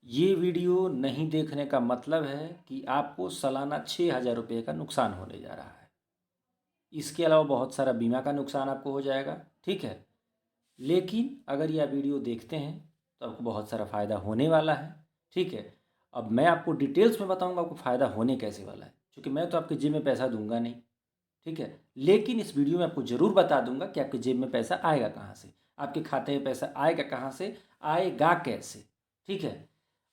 ये वीडियो नहीं देखने का मतलब है कि आपको सालाना 6,000 रुपये का नुकसान होने जा रहा है। इसके अलावा बहुत सारा बीमा का नुकसान आपको हो जाएगा, ठीक है। लेकिन अगर यह वीडियो देखते हैं तो आपको बहुत सारा फ़ायदा होने वाला है, ठीक है। अब मैं आपको डिटेल्स में बताऊंगा आपको फ़ायदा होने कैसे वाला है, क्योंकि मैं तो आपके जेब में पैसा दूंगा नहीं, ठीक है। लेकिन इस वीडियो में आपको ज़रूर बता दूंगा कि आपके जेब में पैसा आएगा कहाँ से, आपके खाते में पैसा आएगा कहाँ से, आएगा कैसे, ठीक है।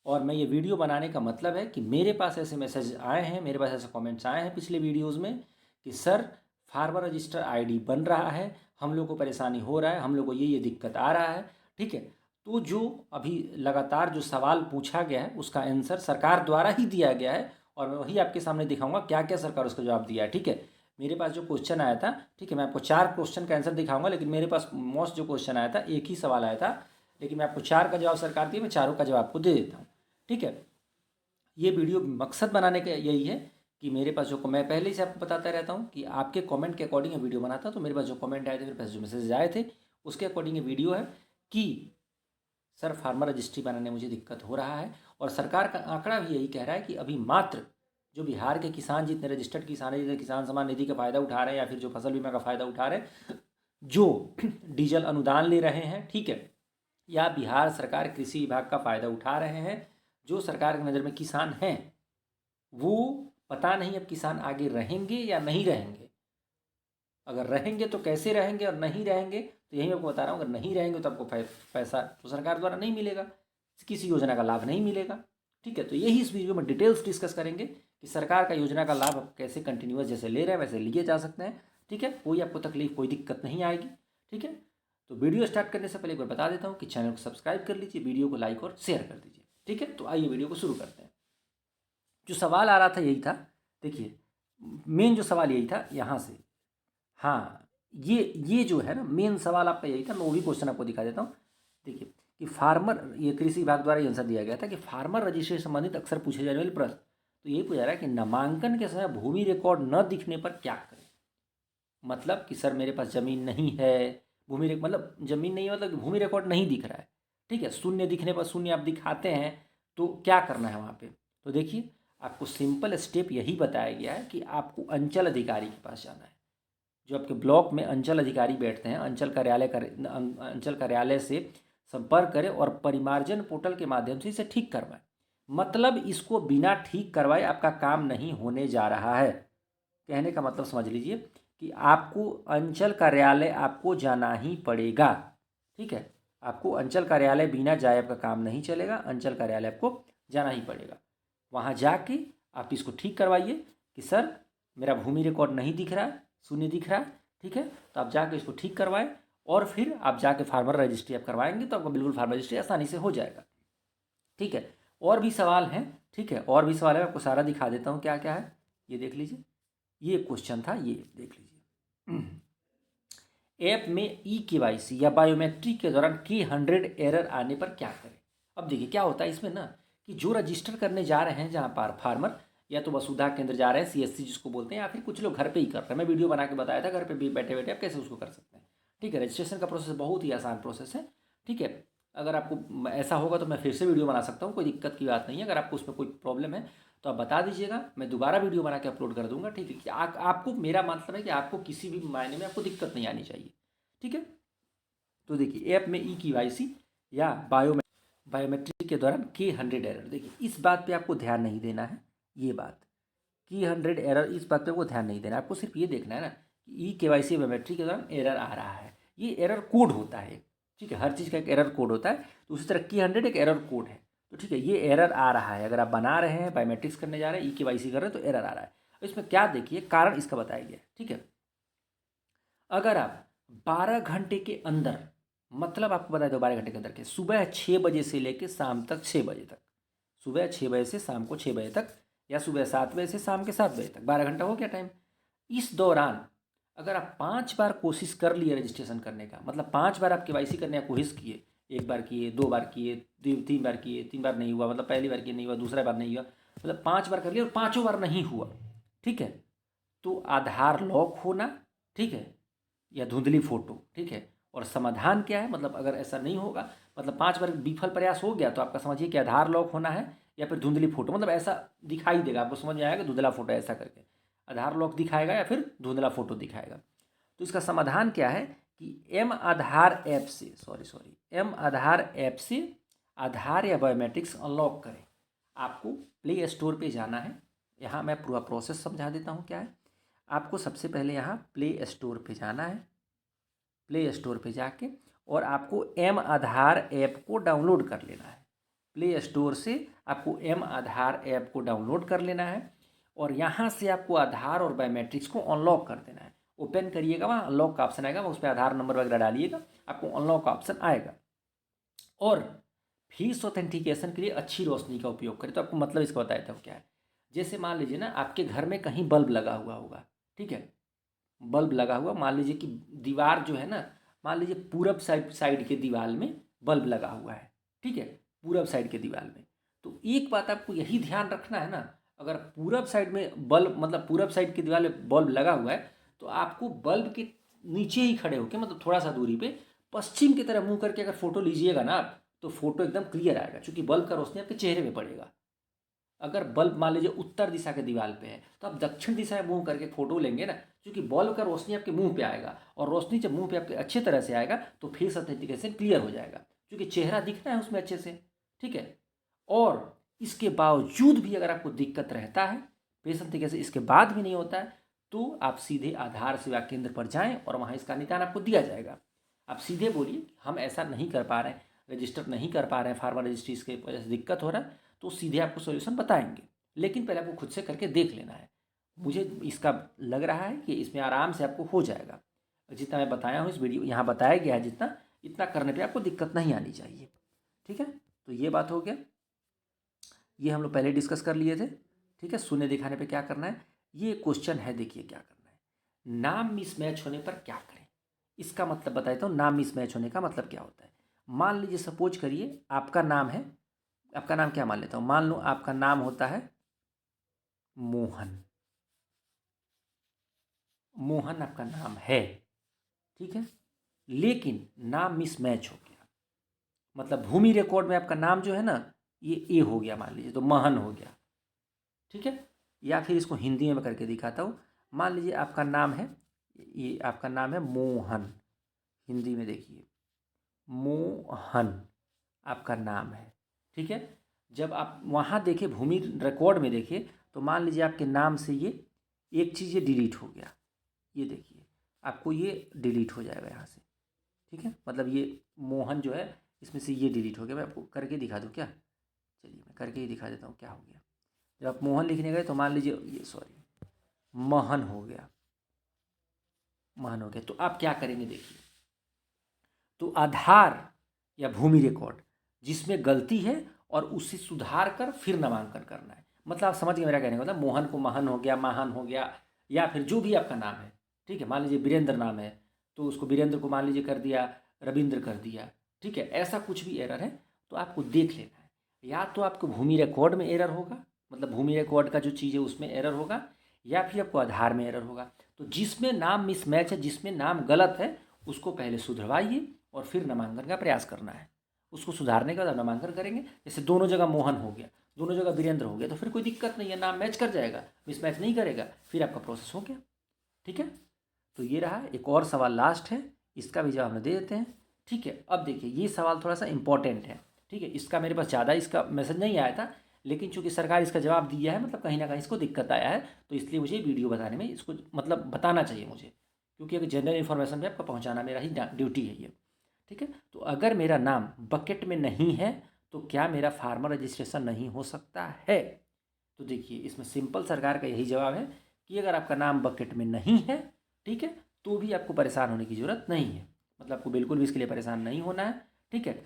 और मैं ये वीडियो बनाने का मतलब है कि मेरे पास ऐसे मैसेज आए हैं, मेरे पास ऐसे कमेंट्स आए हैं पिछले वीडियोज़ में कि सर फार्मर रजिस्टर आईडी बन रहा है, हम लोग को परेशानी हो रहा है, हम लोग को ये दिक्कत आ रहा है, ठीक है। तो जो अभी लगातार जो सवाल पूछा गया है उसका आंसर सरकार द्वारा ही दिया गया है, और मैं वही आपके सामने दिखाऊंगा क्या क्या सरकार उसका जवाब दिया है, ठीक है। मेरे पास जो क्वेश्चन आया था, ठीक है, मैं आपको 4 क्वेश्चन का आंसर दिखाऊंगा, लेकिन मेरे पास मोस्ट जो क्वेश्चन आया था एक ही सवाल आया था, लेकिन मैं आपको 4 का जवाब सरकार दिया, मैं चारों का जवाब आपको दे देता हूँ, ठीक है। ये वीडियो मकसद बनाने का यही है कि मेरे पास जो मैं पहले ही से आपको बताता रहता हूँ कि आपके कमेंट के अकॉर्डिंग वीडियो बनाता हूँ। तो मेरे पास जो कमेंट आए थे, मेरे पास जो मैसेज आए थे, उसके अकॉर्डिंग ये वीडियो है कि सर फार्मर रजिस्ट्री बनाने में मुझे दिक्कत हो रहा है। और सरकार का आंकड़ा भी यही कह रहा है कि अभी मात्र जो बिहार के किसान जितने रजिस्टर्ड किसान हैं, जितने किसान सम्मान निधि का फ़ायदा उठा रहे हैं या फिर जो फसल बीमा का फ़ायदा उठा रहे हैं, जो डीजल अनुदान ले रहे हैं, ठीक है, या बिहार सरकार कृषि विभाग का फ़ायदा उठा रहे हैं, जो सरकार की नज़र में किसान हैं, वो पता नहीं अब किसान आगे रहेंगे या नहीं रहेंगे। अगर रहेंगे तो कैसे रहेंगे, और नहीं रहेंगे तो यही मैं आपको बता रहा हूँ, अगर नहीं रहेंगे तो आपको पैसा तो सरकार द्वारा नहीं मिलेगा, किसी योजना का लाभ नहीं मिलेगा, ठीक है। तो यही इस वीडियो में डिटेल्स डिस्कस करेंगे कि सरकार का योजना का लाभ आप कैसे कंटिन्यूअस जैसे ले रहे हैं वैसे लिए जा सकते हैं, ठीक है। कोई आपको तकलीफ, कोई दिक्कत नहीं आएगी, ठीक है। तो वीडियो स्टार्ट करने से पहले एक बार बता देता हूँ कि चैनल को सब्सक्राइब कर लीजिए, वीडियो को लाइक और शेयर कर दीजिए, ठीक है। तो आइए वीडियो को शुरू करते हैं। जो सवाल आ रहा था यही था, देखिए मेन जो सवाल यही था यहाँ से, हाँ, ये जो है ना मेन सवाल आपका यही था। मैं वो भी क्वेश्चन आपको दिखा देता हूँ। देखिए कि फार्मर, ये कृषि विभाग द्वारा आंसर दिया गया था कि फार्मर रजिस्ट्रेशन से संबंधित अक्सर पूछे जाने वाले प्रश्न, तो यही पूछा रहा है कि नामांकन के समय भूमि रिकॉर्ड न दिखने पर क्या करें। मतलब कि सर मेरे पास ज़मीन नहीं है, मतलब ज़मीन नहीं है, मतलब कि भूमि रिकॉर्ड नहीं दिख रहा है, ठीक है। शून्य दिखने पर, शून्य आप दिखाते हैं तो क्या करना है वहाँ पे। तो देखिए आपको सिंपल स्टेप यही बताया गया है कि आपको अंचल अधिकारी के पास जाना है। जो आपके ब्लॉक में अंचल अधिकारी बैठते हैं, अंचल कार्यालय से संपर्क करें और परिमार्जन पोर्टल के माध्यम से इसे ठीक करवाएं। मतलब इसको बिना ठीक करवाए आपका काम नहीं होने जा रहा है। कहने का मतलब समझ लीजिए कि आपको अंचल कार्यालय आपको जाना ही पड़ेगा, ठीक है। आपको अंचल कार्यालय बिना जाए आपका काम नहीं चलेगा, अंचल कार्यालय आपको जाना ही पड़ेगा। वहाँ जाके आप इसको ठीक करवाइए कि सर मेरा भूमि रिकॉर्ड नहीं दिख रहा है, शून्य दिख रहा है, ठीक है। तो आप जाके इसको ठीक करवाएं और फिर आप जाके फार्मर रजिस्ट्री आप करवाएंगे तो आपका बिल्कुल फार्मर रजिस्ट्री आसानी से हो जाएगा, ठीक है। और भी सवाल हैं, ठीक है, और भी सवाल है, आपको सारा दिखा देता हूँ क्या क्या है। ये देख लीजिए, ये क्वेश्चन था, ये देख लीजिए। ऐप में ई-केवाईसी या बायोमेट्रिक के दौरान K100 एरर आने पर क्या करें। अब देखिए क्या होता है इसमें ना, कि जो रजिस्टर करने जा रहे हैं जहाँ पर फार्मर, या तो वसुधा केंद्र जा रहे हैं, CSC जिसको बोलते हैं, या फिर कुछ लोग घर पे ही कर रहे हैं। मैं वीडियो बना के बताया था घर पे भी बैठे बैठे आप कैसे उसको कर सकते हैं, ठीक है। रजिस्ट्रेशन का प्रोसेस बहुत ही आसान प्रोसेस है, ठीक है। अगर आपको ऐसा होगा तो मैं फिर से वीडियो बना सकता हूँ, कोई दिक्कत की बात नहीं है। अगर आपको उसमें कोई प्रॉब्लम है तो आप बता दीजिएगा, मैं दोबारा वीडियो बना के अपलोड कर दूंगा, ठीक है। आपको, मेरा मतलब है कि आपको किसी भी मायने में आपको दिक्कत नहीं आनी चाहिए, ठीक है। तो देखिए ऐप में ई-केवाईसी या बायोमेट्रिक के दौरान K100 एरर, देखिए इस बात पे आपको ध्यान नहीं देना है। ये बात K100 एरर, इस बात पे आपको ध्यान नहीं देना है। आपको सिर्फ ये देखना है ना कि ई-केवाईसी बायोमेट्रिक के दौरान एरर आ रहा है, ये एरर कोड होता है, ठीक है। हर चीज़ का एक एरर कोड होता है, तो उसी तरह K100 एक एरर कोड है। तो ठीक है, ये एरर आ रहा है, अगर आप बना रहे हैं, बायोमेट्रिक्स करने जा रहे हैं, ई-केवाईसी कर रहे हैं तो एरर आ रहा है। इसमें क्या देखिए कारण इसका बताया गया है, ठीक है। अगर आप 12 घंटे के अंदर, मतलब आपको बता दो 12 घंटे के अंदर के सुबह 6 बजे से लेकर शाम तक 6 बजे तक, सुबह 6 बजे से शाम को 6 बजे तक, या सुबह 7 बजे से शाम के 7 बजे तक, 12 घंटा हो गया टाइम। इस दौरान अगर आप 5 बार कोशिश कर लिए रजिस्ट्रेशन करने का, मतलब 5 बार आप KYC करने का कोशिश किए, 1 बार किए, 2 बार किए, 3 बार किए, 3 बार नहीं हुआ, मतलब पहली बार किए नहीं हुआ, दूसरा बार नहीं हुआ, मतलब 5 बार कर लिया और पाँचों बार नहीं हुआ, ठीक है। तो आधार लॉक होना, ठीक है, या धुंधली फोटो, ठीक है। और समाधान क्या है, मतलब अगर ऐसा नहीं होगा, मतलब 5 बार विफल प्रयास हो गया तो आपका समझिए कि आधार लॉक होना है या फिर धुंधली फोटो, मतलब ऐसा दिखाई देगा आपको, समझ में आएगा धुंधला फोटो ऐसा करके आधार लॉक दिखाएगा या फिर धुंधला फोटो दिखाएगा। तो इसका समाधान क्या है कि एम आधार ऐप से एम आधार ऐप से आधार या बायोमेट्रिक्स अनलॉक करें। आपको प्ले स्टोर पे जाना है। यहाँ मैं पूरा प्रोसेस समझा देता हूँ क्या है। आपको सबसे पहले यहाँ प्ले स्टोर पे जाना है। प्ले स्टोर पे जाके और आपको एम आधार ऐप को डाउनलोड कर लेना है। प्ले स्टोर से आपको एम आधार ऐप को डाउनलोड कर लेना है और यहाँ से आपको आधार और बायोमेट्रिक्स को अनलॉक कर देना है। ओपन करिएगा, वहाँ अनलॉक का ऑप्शन आएगा, उस पर आधार नंबर वगैरह डालिएगा, आपको अनलॉक का ऑप्शन आएगा। और फेस ऑथेंटिकेशन के लिए अच्छी रोशनी का उपयोग करें। तो आपको मतलब इसका बताया था क्या है। जैसे मान लीजिए ना आपके घर में कहीं बल्ब लगा हुआ होगा, ठीक है, बल्ब लगा हुआ, मान लीजिए कि दीवार जो है ना, मान लीजिए पूरब साइड के दीवार में बल्ब लगा हुआ है, ठीक है, पूरब साइड के दीवार में। तो एक बात आपको यही ध्यान रखना है ना, अगर पूरब साइड में बल्ब, मतलब पूरब साइड की दीवार में बल्ब लगा हुआ है तो आपको बल्ब के नीचे ही खड़े होकर, मतलब थोड़ा सा दूरी पे पश्चिम की तरह मुंह करके अगर फोटो लीजिएगा ना आप, तो फोटो एकदम क्लियर आएगा, क्योंकि बल्ब का रोशनी आपके चेहरे में पड़ेगा। अगर बल्ब मान लीजिए उत्तर दिशा के दीवार पे है तो आप दक्षिण दिशा में मुंह करके फोटो लेंगे ना, क्योंकि बल्ब का रोशनी आपके मुंह पे आएगा और रोशनी जब मुंह पे आपके अच्छे तरह से आएगा तो फेस ऑथेंटिकेशन क्लियर हो जाएगा, क्योंकि चेहरा दिखना है उसमें अच्छे से, ठीक है। और इसके बावजूद भी अगर आपको दिक्कत रहता है, फेस ऑथेंटिकेशन इसके बाद भी नहीं होता है, तो आप सीधे आधार सेवा केंद्र पर जाएं और वहाँ इसका निदान आपको दिया जाएगा। आप सीधे बोलिए हम ऐसा नहीं कर पा रहे हैं, रजिस्टर नहीं कर पा रहे हैं, फार्मर रजिस्ट्री की वजह से दिक्कत हो रहा है, तो सीधे आपको सोल्यूशन बताएंगे। लेकिन पहले आपको खुद से करके देख लेना है। मुझे इसका लग रहा है कि इसमें आराम से आपको हो जाएगा। जितना मैं बताया हूँ इस वीडियो यहाँ बताया गया है, जितना इतना करने पे आपको दिक्कत नहीं आनी चाहिए, ठीक है। तो ये बात हो गया, ये हम लोग पहले डिस्कस कर लिए थे, ठीक है। शून्य दिखाने पे क्या करना है, ये क्वेश्चन है, देखिए क्या करना है। नाम मिसमैच होने पर क्या करें, इसका मतलब बता देता हूँ। नाम मिसमैच होने का मतलब क्या होता है। मान लीजिए सपोज करिए आपका नाम है, आपका नाम क्या मान लेता हूँ, मान लो आपका नाम होता है मोहन, मोहन आपका नाम है, ठीक है। लेकिन नाम मिसमैच हो गया, मतलब भूमि रिकॉर्ड में आपका नाम जो है ना ये ए हो गया मान लीजिए, तो महन हो गया, ठीक है। या फिर इसको हिंदी में करके दिखाता हूँ। मान लीजिए आपका नाम है, ये आपका नाम है मोहन, हिंदी में देखिए मोहन आपका नाम है, ठीक है। जब आप वहाँ देखिए भूमि रिकॉर्ड में देखिए तो मान लीजिए आपके नाम से ये एक चीज़ ये डिलीट हो गया, ये देखिए आपको ये डिलीट हो जाएगा यहाँ से, ठीक है। मतलब ये मोहन जो है इसमें से ये डिलीट हो गया। मैं आपको करके दिखा दूँ क्या, चलिए मैं करके ही दिखा देता हूँ क्या हो गया। जब आप मोहन लिखने गए तो मान लीजिए ये महन हो गया, महन हो गया। तो आप क्या करेंगे देखिए, तो आधार या भूमि रिकॉर्ड जिसमें गलती है और उसे सुधार कर फिर नामांकन करना है। मतलब आप समझ गए मेरा कहने का मतलब, मोहन को महन हो गया, महान हो गया, या फिर जो भी आपका नाम है, ठीक है। मान लीजिए वीरेंद्र नाम है तो उसको वीरेंद्र को मान लीजिए कर दिया रविंद्र कर दिया, ठीक है। ऐसा कुछ भी एरर है तो आपको देख लेना है। या तो आपको भूमि रिकॉर्ड में एरर होगा, मतलब भूमि रिकॉर्ड का जो चीज़ है उसमें एरर होगा, या फिर आपको आधार में एरर होगा। तो जिसमें नाम मिसमैच है, जिसमें नाम गलत है, उसको पहले सुधरवाइए और फिर नामांकन का प्रयास करना है। उसको सुधारने के बाद नामांकन करेंगे। जैसे दोनों जगह मोहन हो गया, दोनों जगह वीरेंद्र हो गया, तो फिर कोई दिक्कत नहीं है, नाम मैच कर जाएगा, मिसमैच नहीं करेगा, फिर आपका प्रोसेस हो गया, ठीक है। तो ये रहा। एक और सवाल लास्ट है, इसका भी जवाब हम दे देते हैं, ठीक है। अब देखिए ये सवाल थोड़ा सा इंपॉर्टेंट है, ठीक है। इसका मेरे पास ज़्यादा इसका मैसेज नहीं आया था, लेकिन चूंकि सरकार इसका जवाब दिया है, मतलब कहीं ना कहीं इसको दिक्कत आया है, तो इसलिए मुझे वीडियो बताने में इसको मतलब बताना चाहिए मुझे, क्योंकि अगर जनरल इन्फॉर्मेशन भी आपको पहुँचाना मेरा ही ड्यूटी है ये, ठीक है। तो अगर मेरा नाम बकेट में नहीं है तो क्या मेरा फार्मर रजिस्ट्रेशन नहीं हो सकता है। तो देखिए इसमें सिंपल सरकार का यही जवाब है कि अगर आपका नाम बकेट में नहीं है, ठीक है, तो भी आपको परेशान होने की ज़रूरत नहीं है। मतलब आपको बिल्कुल भी इसके लिए परेशान नहीं होना है, ठीक है।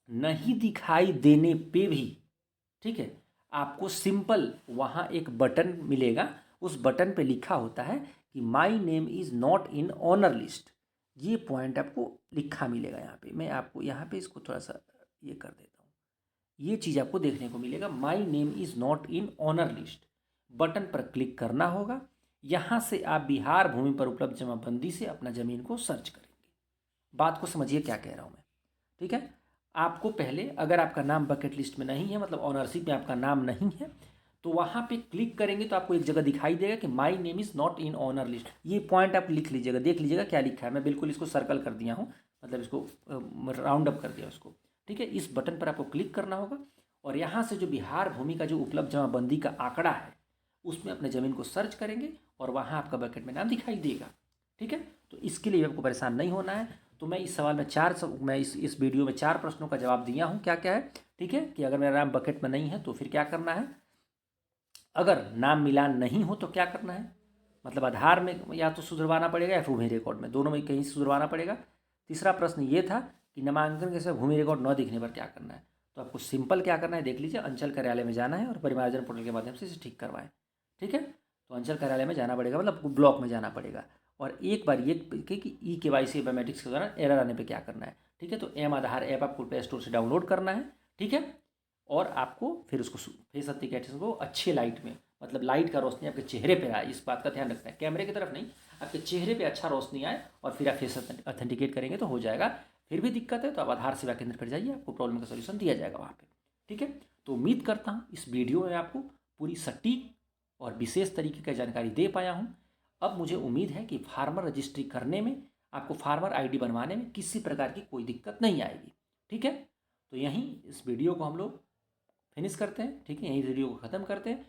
नहीं दिखाई देने पे भी, ठीक है, आपको सिंपल वहाँ एक बटन मिलेगा, उस बटन पे लिखा होता है कि my name is not in honour list. ये पॉइंट आपको लिखा मिलेगा यहाँ पे। मैं आपको यहाँ पे इसको थोड़ा सा ये कर देता हूँ, ये चीज़ आपको देखने को मिलेगा, my name is not in honour list. Button पर क्लिक करना होगा। यहाँ से आप बिहार भूमि पर उपलब्ध जमाबंदी से अपना ज़मीन को सर्च करेंगे। बात को समझिए क्या कह रहा हूँ मैं, ठीक है। आपको पहले, अगर आपका नाम बकेट लिस्ट में नहीं है, मतलब ऑनरशिप में आपका नाम नहीं है, तो वहाँ पे क्लिक करेंगे तो आपको एक जगह दिखाई देगा कि my name is not in honour list. ये पॉइंट आप लिख लीजिएगा, देख लीजिएगा क्या लिखा है। मैं बिल्कुल इसको सर्कल कर दिया हूँ, मतलब इसको राउंड अप कर दिया उसको, ठीक है। इस बटन पर आपको क्लिक करना होगा और यहाँ से जो बिहार भूमि का जो उपलब्ध जमाबंदी का आंकड़ा है उसमें अपने ज़मीन को सर्च करेंगे और वहाँ आपका बकेट में नाम दिखाई देगा, ठीक है। तो इसके लिए आपको परेशान नहीं होना है। तो मैं इस सवाल में मैं इस वीडियो में 4 प्रश्नों का जवाब दिया हूँ, क्या क्या है, ठीक है। कि अगर मेरा नाम बकेट में नहीं है तो फिर क्या करना है, अगर नाम मिलान नहीं हो तो क्या करना है, मतलब आधार में या तो सुधरवाना पड़ेगा या फिर भूमि रिकॉर्ड में, दोनों में कहीं सुधरवाना पड़ेगा। तीसरा प्रश्न ये था कि नामांकन के समय भूमि रिकॉर्ड न दिखने पर क्या करना है। तो आपको सिंपल क्या करना है, देख लीजिए, अंचल कार्यालय में जाना है और परिमार्जन पोर्टल के माध्यम से इसे ठीक करवाएं, ठीक है। तो अंचल कार्यालय में जाना पड़ेगा, मतलब ब्लॉक में जाना पड़ेगा। और एक बार ये कि ई-KYC बायोमेट्रिक्स के दौरान एरर आने पे क्या करना है, ठीक है। तो एम आधार ऐप आपको प्ले स्टोर से डाउनलोड करना है, ठीक है। और आपको फिर उसको फेस ऑथेंटिकेशन को अच्छे लाइट में, मतलब लाइट का रोशनी आपके चेहरे पे आए, इस बात का ध्यान रखना है, कैमरे की तरफ नहीं, आपके चेहरे पे अच्छा रोशनी आए और फिर आप फेस ऑथेंटिकेट करेंगे तो हो जाएगा। फिर भी दिक्कत है तो आप आधार सेवा केंद्र पर जाइए, आपको प्रॉब्लम का सोल्यूशन दिया जाएगा वहाँ पे, ठीक है। तो उम्मीद करता हूँ इस वीडियो में आपको पूरी सटीक और विशेष तरीके की जानकारी दे पाया हूँ। अब मुझे उम्मीद है कि फार्मर रजिस्ट्री करने में, आपको फार्मर ID बनवाने में किसी प्रकार की कोई दिक्कत नहीं आएगी, ठीक है। तो यहीं इस वीडियो को हम लोग फिनिश करते हैं, ठीक है, यहीं वीडियो को ख़त्म करते हैं।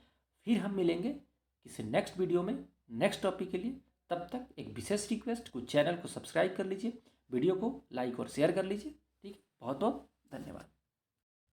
फिर हम मिलेंगे किसी नेक्स्ट वीडियो में नेक्स्ट टॉपिक के लिए। तब तक एक विशेष रिक्वेस्ट, कुछ चैनल को सब्सक्राइब कर लीजिए, वीडियो को लाइक और शेयर कर लीजिए, ठीक है। बहुत बहुत धन्यवाद।